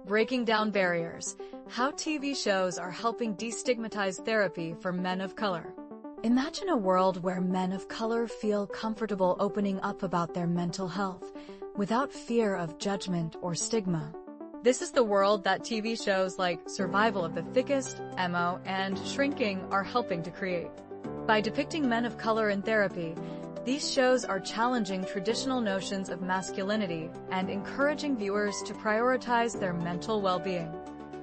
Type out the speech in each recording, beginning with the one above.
Breaking down barriers. How TV shows are helping destigmatize therapy for men of color. Imagine a world where men of color feel comfortable opening up about their mental health, without fear of judgment or stigma. This is the world that TV shows like Survival of the Thickest Mo and Shrinking are helping to create. By depicting men of color in therapy, these shows are challenging traditional notions of masculinity and encouraging viewers to prioritize their mental well-being.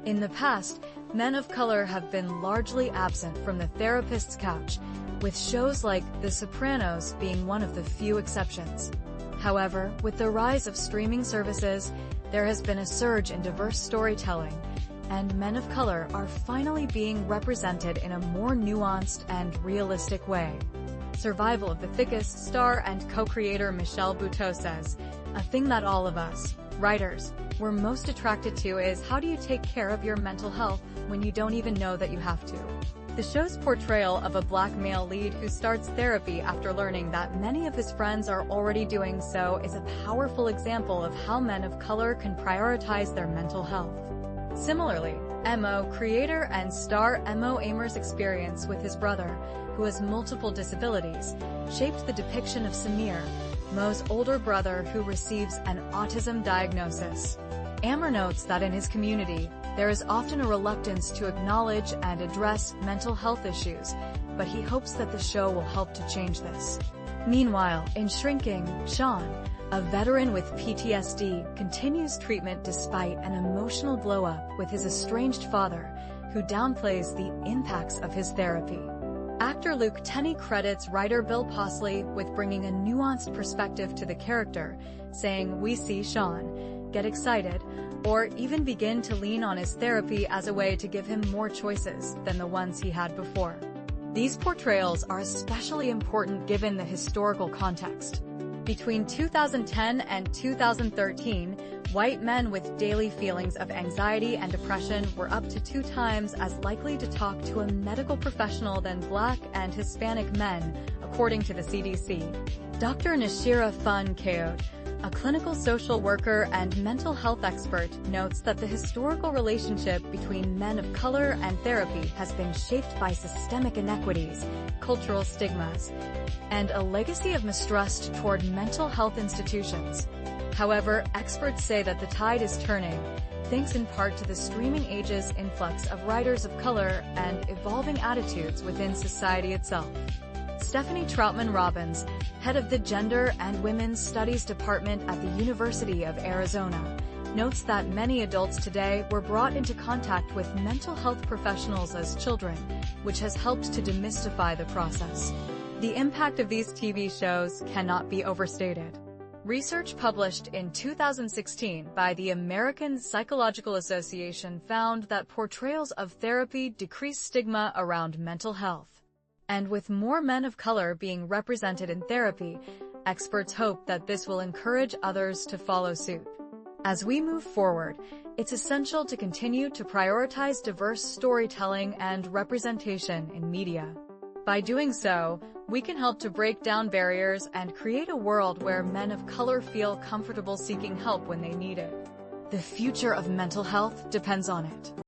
In the past, men of color have been largely absent from the therapist's couch, with shows like The Sopranos being one of the few exceptions. However, with the rise of streaming services, there has been a surge in diverse storytelling, and men of color are finally being represented in a more nuanced and realistic way. Survival of the Thickest star and co-creator Michelle Buteau says, "A thing that all of us, writers, were most attracted to is how do you take care of your mental health when you don't even know that you have to." The show's portrayal of a black male lead who starts therapy after learning that many of his friends are already doing so is a powerful example of how men of color can prioritize their mental health. Similarly, Mo creator and star Mo Amer's experience with his brother, who has multiple disabilities, shaped the depiction of Samir, Mo's older brother who receives an autism diagnosis. Amer notes that in his community, there is often a reluctance to acknowledge and address mental health issues, but he hopes that the show will help to change this. Meanwhile, in Shrinking, Sean, a veteran with PTSD, continues treatment despite an emotional blow-up with his estranged father, who downplays the impacts of his therapy. Actor Luke Tenney credits writer Bill Posley with bringing a nuanced perspective to the character, saying, "We see Sean get excited, or even begin to lean on his therapy as a way to give him more choices than the ones he had before." These portrayals are especially important given the historical context. Between 2010 and 2013, white men with daily feelings of anxiety and depression were up to 2 times as likely to talk to a medical professional than Black and Hispanic men, according to the CDC. Dr. Nashira Fun-Kayode, a clinical social worker and mental health expert, notes that the historical relationship between men of color and therapy has been shaped by systemic inequities, cultural stigmas, and a legacy of mistrust toward mental health institutions. However, experts say that the tide is turning, thanks in part to the streaming age's influx of writers of color and evolving attitudes within society itself. Stephanie Troutman Robbins, head of the Gender and Women's Studies Department at the University of Arizona, notes that many adults today were brought into contact with mental health professionals as children, which has helped to demystify the process. The impact of these TV shows cannot be overstated. Research published in 2016 by the American Psychological Association found that portrayals of therapy decrease stigma around mental health. And with more men of color being represented in therapy, experts hope that this will encourage others to follow suit. As we move forward, it's essential to continue to prioritize diverse storytelling and representation in media. By doing so, we can help to break down barriers and create a world where men of color feel comfortable seeking help when they need it. The future of mental health depends on it.